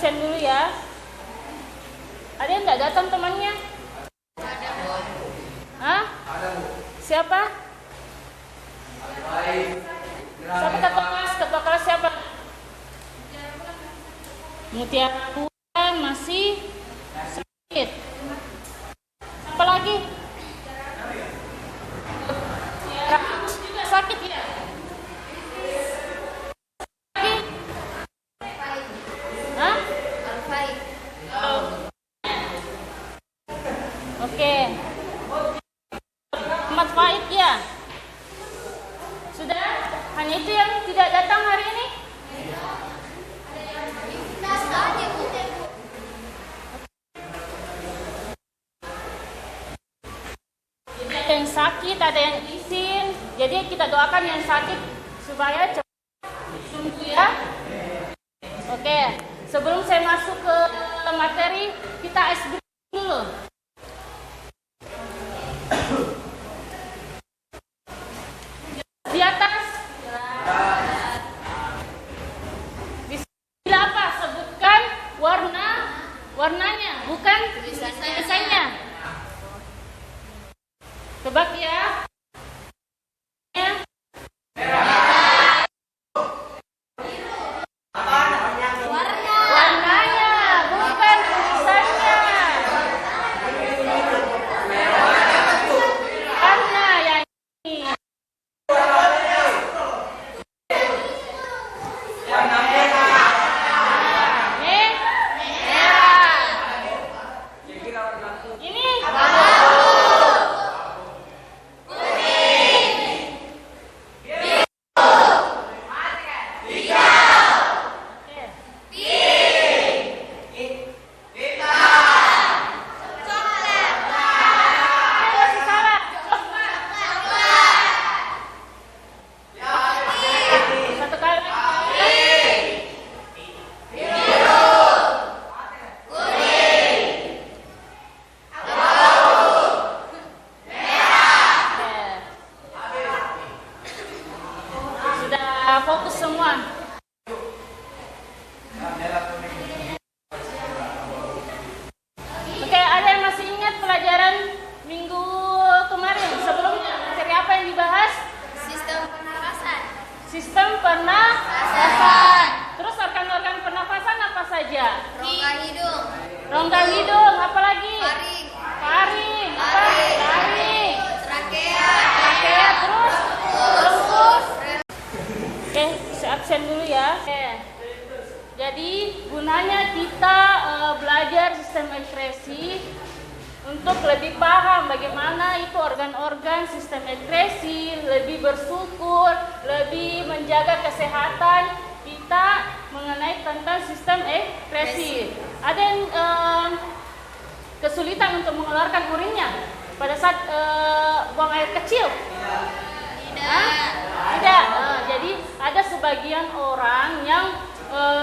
absen dulu ya. Ada yang nggak datang temannya? Ada, Bu. Hah? Ada, Bu. Siapa? Siapa ketua kelas? Ketua kelas siapa? Mutiara Bulan masih sakit. Apa lagi? Mutiara juga sakit ya? Lagi? Hah? Oke. Ahmad Faid ya? Sudah? Hanya itu yang tidak datang hari ini? Jadi ada yang sakit, ada yang izin. Jadi kita doakan yang sakit supaya cepat sembuh ya. Oke, sebelum saya masuk ke materi, kita ice breaking dulu. Di atas. Bila apa? Sebutkan warnanya, bukan tulisannya. Tebak ya. Warnanya, bukan tulisannya. Warna yang ini. Ini masih salah. Satu kali lagi. Sudah fokus semua. Oke, ada yang masih ingat pelajaran minggu kemarin? Sebelumnya, materi apa yang dibahas? Sistem pernafasan. Sistem pernafasan. Terus organ-organ pernafasan apa saja? Rongga hidung. Rongga hidung, apa lagi? Faring. Faring, apa? Faring. Trakea. Trakea, terus? Lembus. Oke, saya absen dulu ya. Oke. Jadi gunanya kita belajar sistem ekskresi untuk lebih paham bagaimana itu organ-organ sistem ekskresi, lebih bersyukur, lebih menjaga kesehatan kita mengenai tentang sistem ekskresi. Ada yang kesulitan untuk mengeluarkan urinnya pada saat buang air kecil? Tidak. Jadi ada sebagian orang yang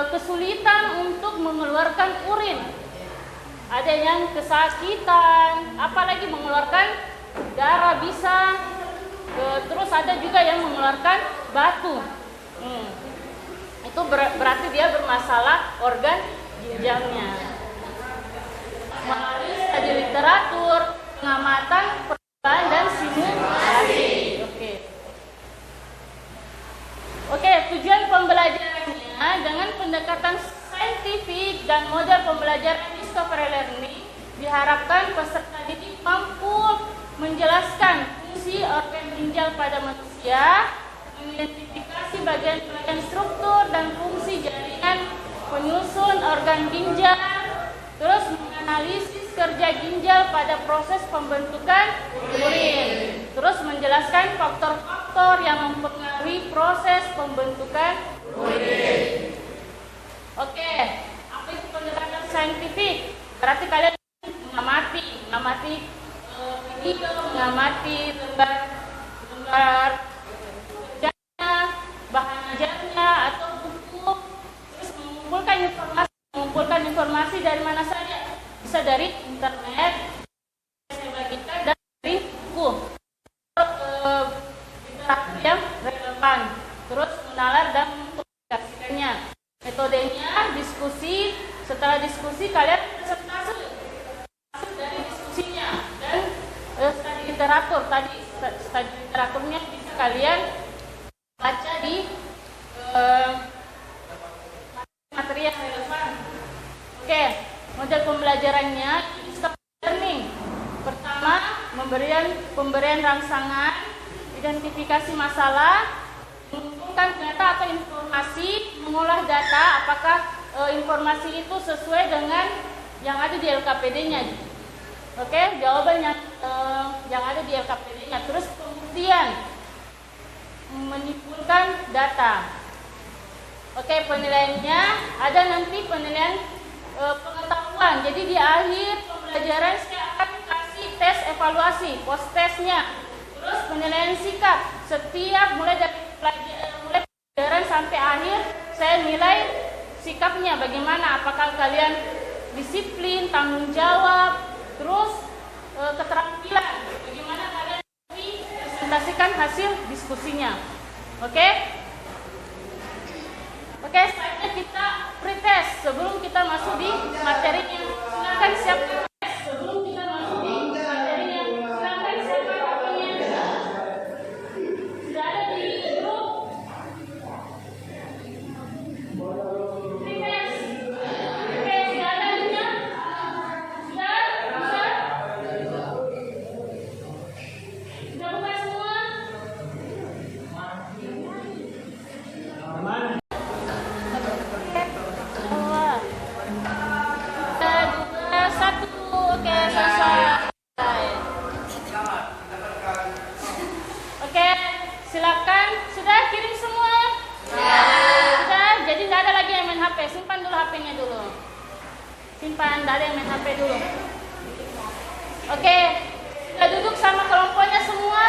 kesulitan untuk mengeluarkan urin. Ada yang kesakitan, apalagi mengeluarkan darah bisa. Terus ada juga yang mengeluarkan batu. Itu berarti dia bermasalah organ ginjalnya. Melalui studi literatur, pengamatan, percobaan dan simulasi. Oke, tujuan pembelajarannya dengan pendekatan saintifik dan model pembelajaran discovery learning diharapkan peserta didik mampu menjelaskan fungsi organ ginjal pada manusia, mengidentifikasi bagian-bagian struktur dan fungsi jaringan penyusun organ ginjal, terus menganalisis kerja ginjal pada proses pembentukan urin, terus menjelaskan faktor-faktor yang mempengaruhi proses pembentukan urin. Oke, apa itu pendekatan saintifik? Berarti kalian mengamati video, mengamati lembar kerjanya, bahan ajarnya atau buku, terus mengumpulkan informasi dari mana saja. Bisa dari internet, saya bagikan, dan dari buku literatur yang relevan. Terus menalar dan mempublikasikannya. Metodenya diskusi, literatur tadi, studi literaturnya bisa kalian baca di materi yang relevan. Oke, model pembelajarannya step learning. Pertama, pemberian rangsangan, identifikasi masalah, mengumpulkan data atau informasi, mengolah data, apakah informasi itu sesuai dengan yang ada di LKPD-nya. Oke, jawaban yang ada di LKPD-nya. Terus kemudian menyimpulkan data. Oke, penilaiannya ada nanti penilaian pengetahuan. Jadi di akhir pembelajaran saya akan kasih tes evaluasi, post testnya. Terus penilaian sikap. Setiap mulai dari pelajaran sampai akhir saya nilai sikapnya bagaimana, apakah kalian disiplin, tanggung jawab, terus keterampilan, bagaimana kalian presentasikan hasil diskusinya. Oke? Oke, selanjutnya kita pretest sebelum kita masuk di materinya. Silakan siapkan tes sebelum kita masuk di materinya. Silakan siapkan HP-nya. Sudah ada di grup. Pretest. Oke, sudah ada linknya? Sudah? Sudah buka semua? Silakan, sudah kirim semua? Sudah, jadi tidak ada lagi yang main HP. Simpan dulu HP-nya dulu. Simpan, tidak ada yang main HP dulu. Oke, sudah duduk sama kelompoknya semua?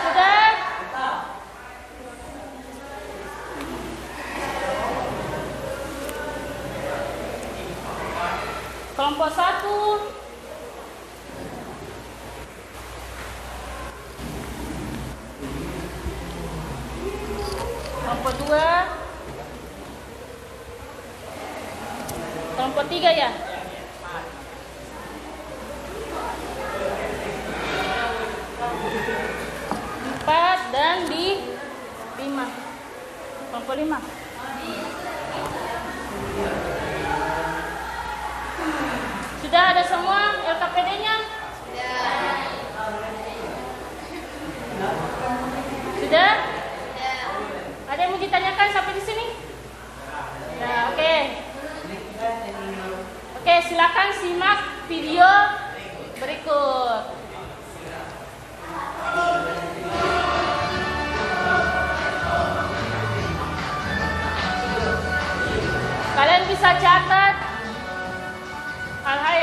Sudah? Kelompok 1. Kelompok 2. Kelompok 3 ya? 4 dan di 5. Kelompok 5. Sudah ada semua LKPD-nya? Sudah? Ada yang mau ditanyakan sampai di sini? Ya, oke. Oke, silakan simak video berikut. Kalian bisa catat hal-hal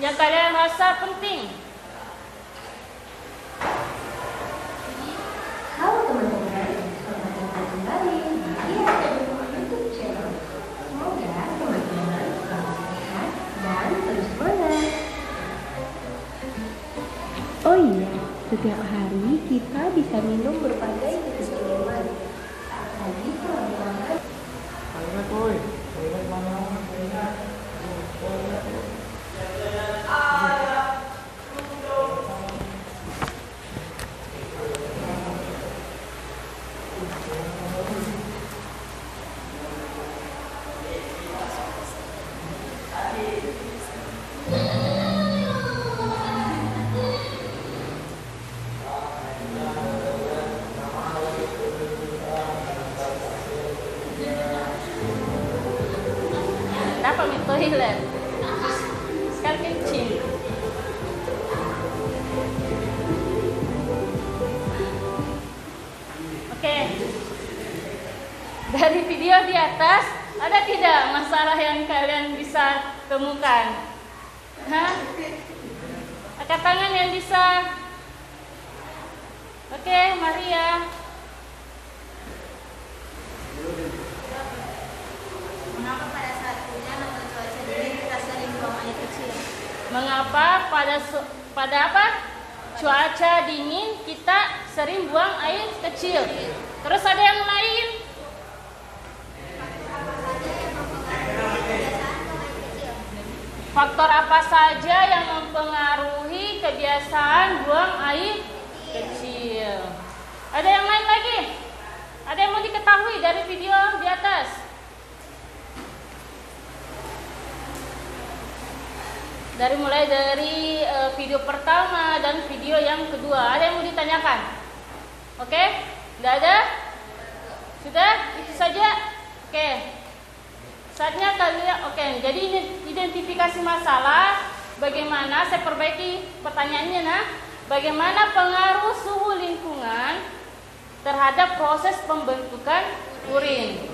yang kalian rasa penting. Halo teman-teman, selamat datang kembali di YouTube channel. Semoga teman-teman selalu sehat dan terus semangat. Oh iya, setiap hari kita bisa minum berbagai jenis minuman. Tak lagi kelamaan. Kenapa minta toilet? Sekarang kencing. Oke. Dari video di atas, ada tidak masalah yang kalian bisa temukan? Hah? Angkat tangan yang bisa. Oke, Maria. Mengapa pada saat hujan atau cuaca dingin kita sering buang air kecil? Mengapa pada apa? Cuaca dingin kita sering buang air kecil. Terus ada yang lain? Faktor apa saja yang mempengaruhi kebiasaan buang air kecil? Ada yang lain lagi? Ada yang mau diketahui dari video di atas? Mulai dari video pertama dan video yang kedua. Ada yang mau ditanyakan? Oke? Tidak ada? Sudah? Itu saja? Oke. Saatnya kalian, oke. Jadi identifikasi masalah. Bagaimana, saya perbaiki pertanyaannya. Nah, bagaimana pengaruh suhu lingkungan terhadap proses pembentukan urin?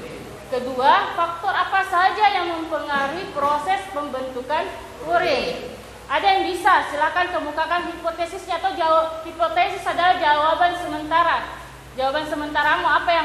Kedua, faktor apa saja yang mempengaruhi proses pembentukan urin? Ada yang bisa? Silakan kemukakan hipotesisnya atau hipotesis adalah jawaban sementara. Jawaban sementaramu apa yang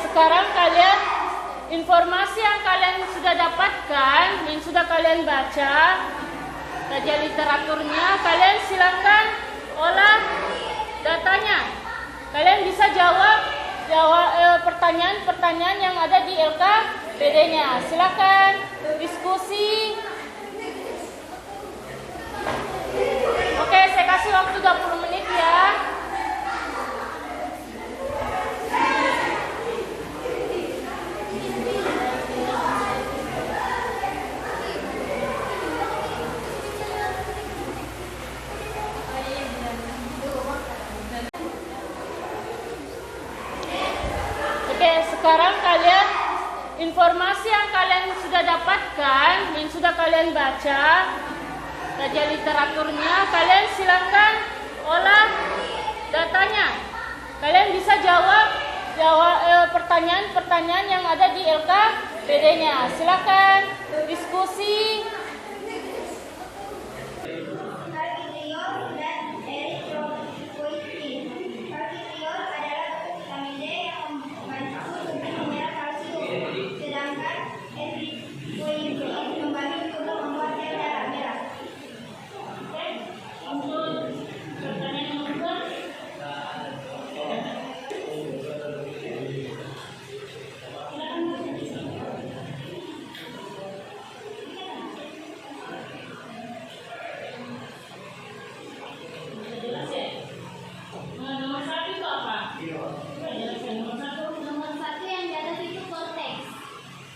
sekarang kalian informasi yang kalian sudah dapatkan, yang sudah kalian baca, kajian literaturnya, kalian silakan olah datanya. Kalian bisa jawab pertanyaan-pertanyaan yang ada di LKPD-nya. Silakan diskusi. Oke, saya kasih waktu 20 menit ya. Sekarang kalian informasi yang kalian sudah dapatkan, yang sudah kalian baca, kajian literaturnya, kalian silakan olah datanya. Kalian bisa jawab jawab pertanyaan-pertanyaan yang ada di LKPD-nya. Silakan diskusi. Kalsitriol dan eritropoietin. Kalsitriol adalah bentuk vitamin D yang membantu tubuh menyerap kalsium, sedangkan eritropoietin membantu tubuh membuat sel darah merah. Oke, untuk pertanyaan nomor 2. Nomor 1 itu apa? Nomor 1 yang di atas itu korteks.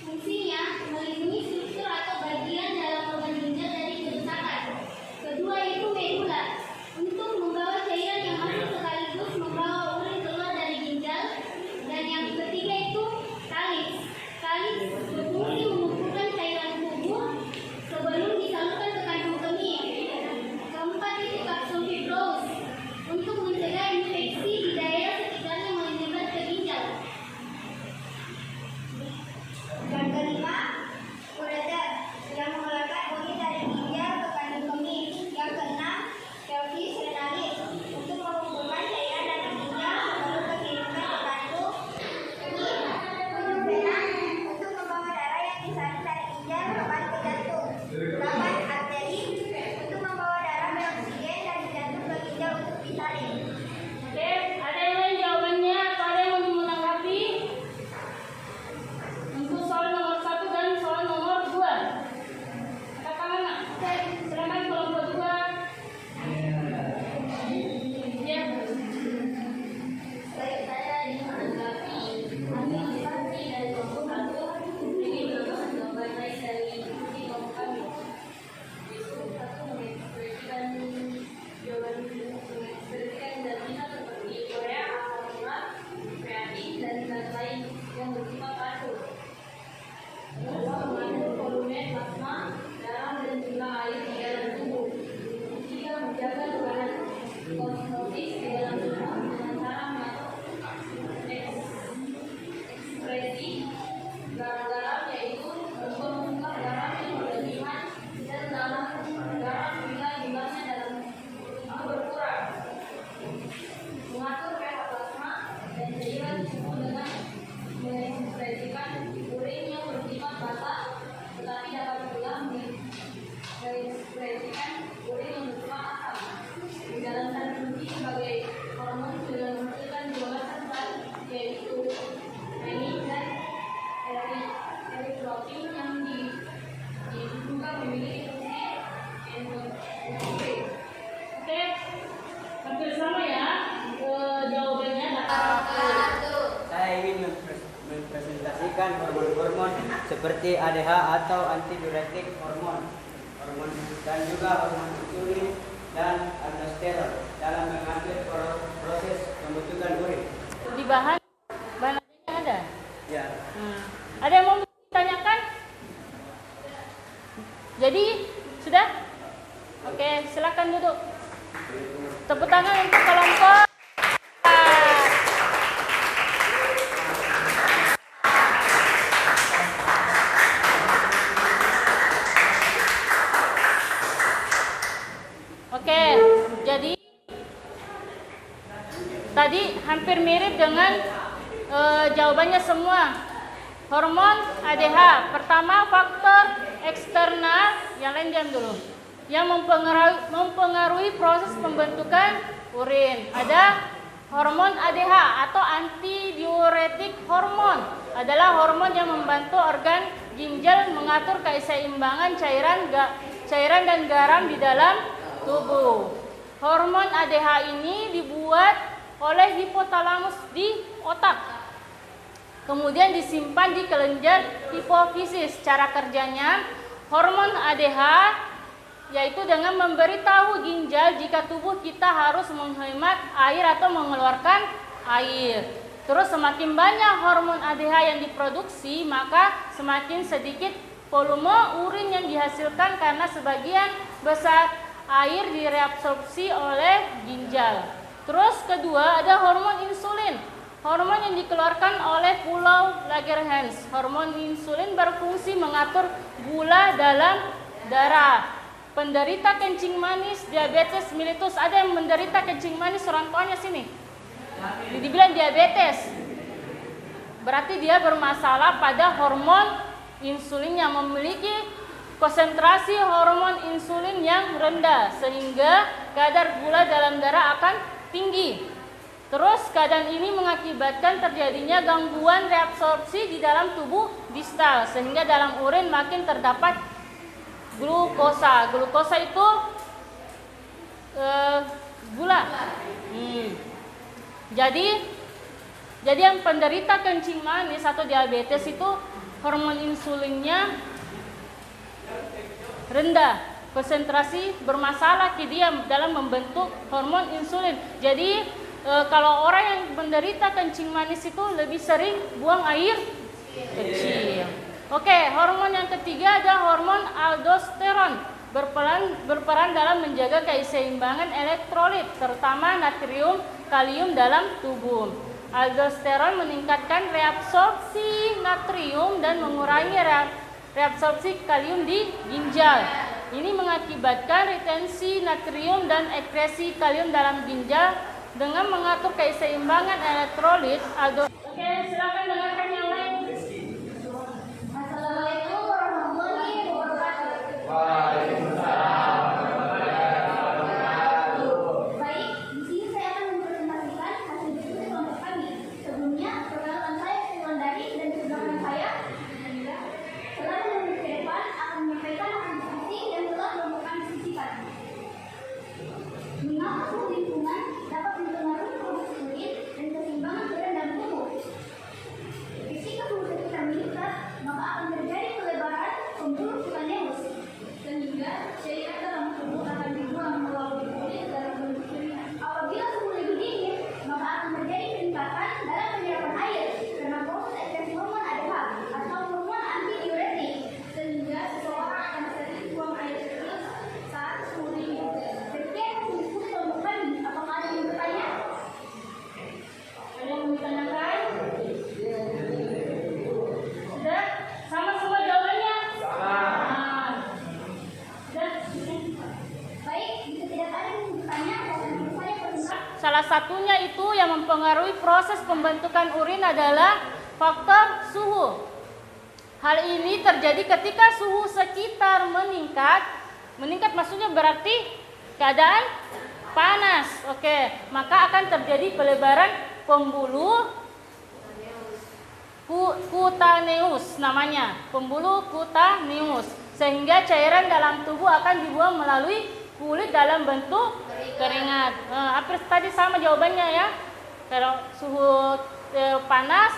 Fungsinya melindungi struktur atau bagian dalam organ ginjal dari kerusakan. Kedua itu medula, untuk membawa cairan yang masuk sekaligus membawa urin keluar dari ginjal. Dan yang ketiga itu kalis. Kalis berfungsi mengumpulkan cairan tubuh sebelum disalurkan ke kandung kemih. Keempat itu kapsul fibros, untuk mencegah infeksi di daerah sekitar yang menyebar ke ginjal. Yang kelima, ureter, yang mengeluarkan urin dari ginjal ke kandung kemih. Yang keenam, pelvis renalis, untuk mengumpulkan cairan dari ginjal sebelum dikirimkan ke kandung kemih. Tujuh, vena, untuk membawa darah yang disalur dari ginjal kembali ke jantung. 8, arteri, untuk membawa darah beroksigen dari jantung ke ginjal untuk disalin. Oke, ada yang lain jawabannya atau ada yang mau menanggapi? Untuk soal nomor 1 dan soal nomor 2. Angkat tangan, Nak. Silakan kelompok 2. Ya. Baik, saya ingin menanggapi administrasi dari kelompok 1. Ini merupakan jawaban baik dari diskusi kelompok kami. Itu satu mengekspresikan jawaban mengekspresikan zat-zat seperti urea, asam urat, kreatin, dan zat lain yang bersifat pasif. Kedua, mengatur volume plasma, darah, dan jumlah air di dalam tubuh. Ketiga, menjaga tekanan osmosis di dalam tubuh dengan cara mengatur ekspresi garam-garam, yaitu mengubah garam yang berlebihan dan dalam garam bila jumlahnya dalam tubuh berkurang. Mengatur pH plasma dan cairan tubuh dengan mengekspresikan urin yang bersifat basah, tetapi dapat pula mengekspresikan urin yang bersifat asam. Menjalankan fungsi sebagai hormon sudah menghasilkan dua zat, yaitu renin dan eritropoietin yang diduga memiliki fungsi endokrinogen. Oke. Hampir sama ya. Jawabannya Saya ingin mempresentasikan hormon-hormon seperti ADH atau antidiuretik hormon, dan juga hormon insulin dan aldosteron dalam mengambil proses pembentukan urin. di bahan adanya ada. Ya. Ada yang mau ditanyakan? Jadi sudah? Oke, silakan duduk. Tepuk tangan untuk kelompok. Oke, jadi tadi hampir mirip dengan jawabannya semua. Hormon ADH, pertama faktor eksternal, yang lain diam dulu, yang mempengaruhi proses pembentukan urin. Ada hormon ADH atau antidiuretik hormon, adalah hormon yang membantu organ ginjal mengatur keseimbangan cairan dan garam di dalam tubuh. Hormon ADH ini dibuat oleh hipotalamus di otak, kemudian disimpan di kelenjar hipofisis. Cara kerjanya, hormon ADH yaitu dengan memberitahu ginjal jika tubuh kita harus menghemat air atau mengeluarkan air. Terus semakin banyak hormon ADH yang diproduksi, maka semakin sedikit volume urin yang dihasilkan karena sebagian besar air direabsorpsi oleh ginjal. Terus kedua ada hormon insulin. hormon yang dikeluarkan oleh Pulau Langerhans. Hormon insulin berfungsi mengatur gula dalam darah. Penderita kencing manis, diabetes mellitus. Ada yang menderita kencing manis orang tuanya sini? Dibilang diabetes. Berarti dia bermasalah pada hormon insulin yang memiliki konsentrasi hormon insulin yang rendah, sehingga kadar gula dalam darah akan tinggi. Terus keadaan ini mengakibatkan terjadinya gangguan reabsorpsi di dalam tubuh distal, sehingga dalam urin makin terdapat glukosa. Glukosa itu gula. Jadi yang penderita kencing manis atau diabetes itu hormon insulinnya rendah, konsentrasi bermasalah dia dalam membentuk hormon insulin. Jadi kalau orang yang menderita kencing manis itu lebih sering buang air kecil. Oke, hormon yang ketiga ada hormon aldosteron, berperan dalam menjaga keseimbangan elektrolit, terutama natrium, kalium dalam tubuh. Aldosteron meningkatkan reabsorpsi natrium dan mengurangi reabsorpsi kalium di ginjal. Ini mengakibatkan retensi natrium dan ekskresi kalium dalam ginjal dengan mengatur keseimbangan elektrolit. Oke, silakan dengarkan yang lain. Assalamualaikum warahmatullahi wabarakatuh. Baik, di sini saya akan mempresentasikan hasil diskusi kelompok kami. Sebelumnya, perkenalan saya Wulandari dan di belakang saya setelah menurut ke depan akan menyampaikan hasil diskusi yang telah kelompok kami diskusikan. Mengapa suhu lingkungan dapat mempengaruhi produksi urin dan keseimbangan cairan dalam tubuh? Ketika suhu sekitar meningkat, maka akan terjadi pelebaran pembuluh cutaneus, sehingga cairan dalam tubuh akan dibuang melalui kulit dalam bentuk cairan. Apabila suhu lebih dingin, maka akan terjadi peningkatan dalam penyerapan air karena proses ekskresi hormon ADH atau hormon antidiuretik, sehingga seseorang akan sering buang air kecil saat suhu dingin. Demikian hasil diskusi kelompok kami. Apakah ada yang bertanya? Ada yang ditanyakan? Sudah? Sama semua jawabannya? Sama. Sudah? Baik, jika tidak ada yang bertanya, saya perintah. Salah satunya itu yang mempengaruhi proses pembentukan urin adalah faktor suhu. Hal ini terjadi ketika suhu sekitar meningkat. Meningkat maksudnya berarti keadaan panas. Oke, maka akan terjadi pelebaran pembuluh cutaneus namanya, pembuluh cutaneus, sehingga cairan dalam tubuh akan dibuang melalui kulit dalam bentuk keringat. Hampir tadi sama jawabannya ya. Kalau suhu panas,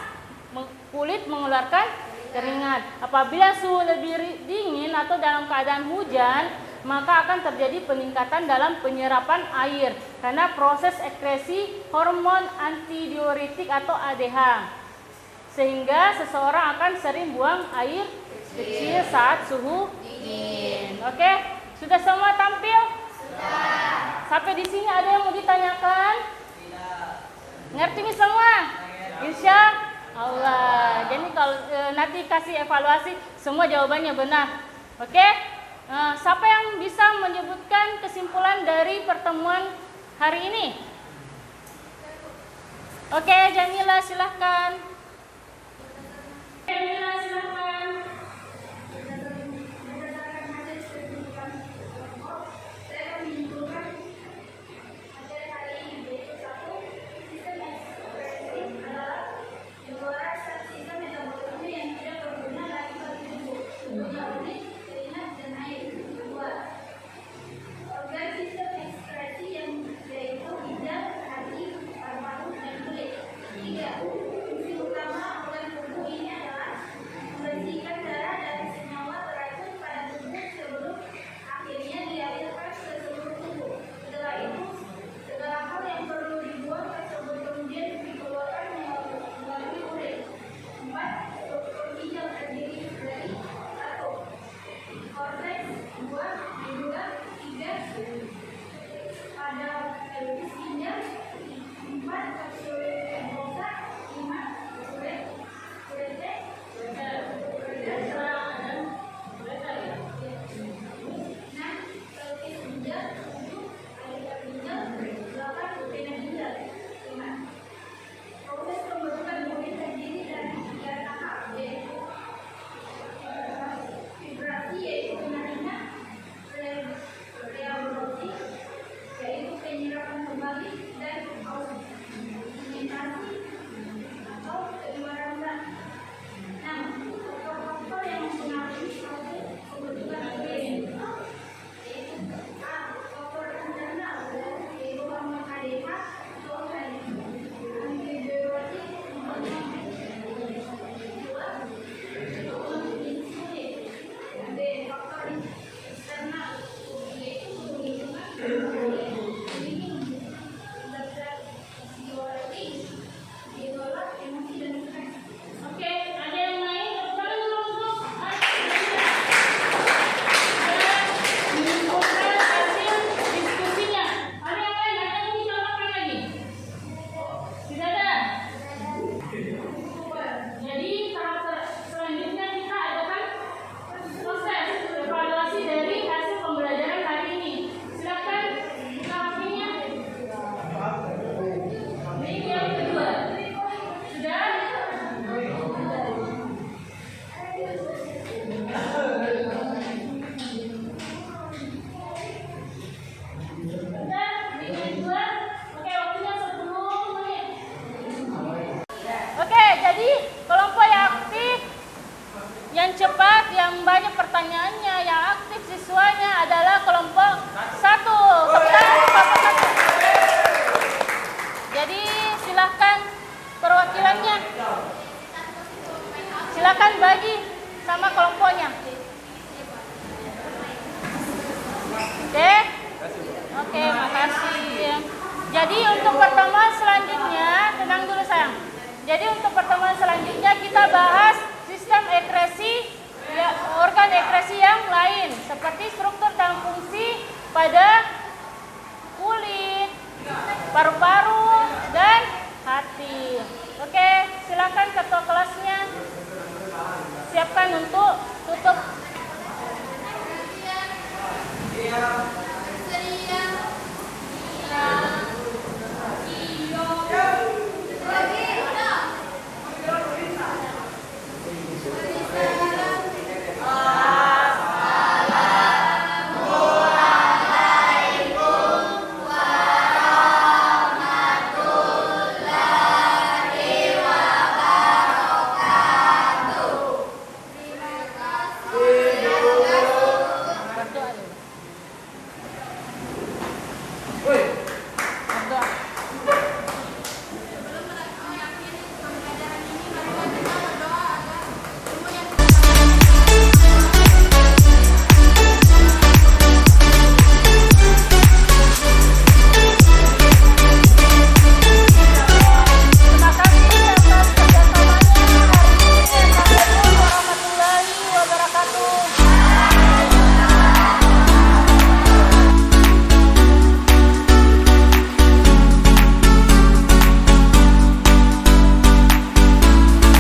kulit mengeluarkan keringat. Apabila suhu lebih dingin atau dalam keadaan hujan, maka akan terjadi peningkatan dalam penyerapan air karena proses ekskresi hormon antidiuretik atau ADH. Sehingga seseorang akan sering buang air kecil saat suhu dingin. Oke, sudah semua tampil? Sudah. Sampai di sini ada yang mau ditanyakan? Tidak. Ngerti nih semua? Insya Allah. Jadi kalau nanti kasih evaluasi, semua jawabannya benar. Oke? Siapa yang bisa menyebutkan kesimpulan dari pertemuan hari ini? Oke, Jamila silahkan. Jamila silahkan. Berdasarkan hasil studi kami kelompok, saya akan menyimpulkan materi hari ini yaitu 1. Sistem ekspresi adalah dua sistem metabolisme yang tidak berguna lagi bagi tubuh, contohnya urin, keringat, dan air. 2. Organ sistem ekspresi yang yaitu ginjal, hati, paru-paru, dan kulit. 3. Fungsi yang banyak pertanyaannya, yang aktif siswanya adalah kelompok 1. Kelompok 1. Jadi silahkan perwakilannya, silakan bagi sama kelompoknya. Oke, makasih. Jadi untuk pertemuan selanjutnya, tenang dulu sayang. Jadi untuk pertemuan selanjutnya kita bahas sistem ekskresi, ya, organ ekskresi yang lain seperti struktur dan fungsi pada kulit, paru-paru, dan hati. Oke, silakan ketua kelasnya siapkan untuk tutup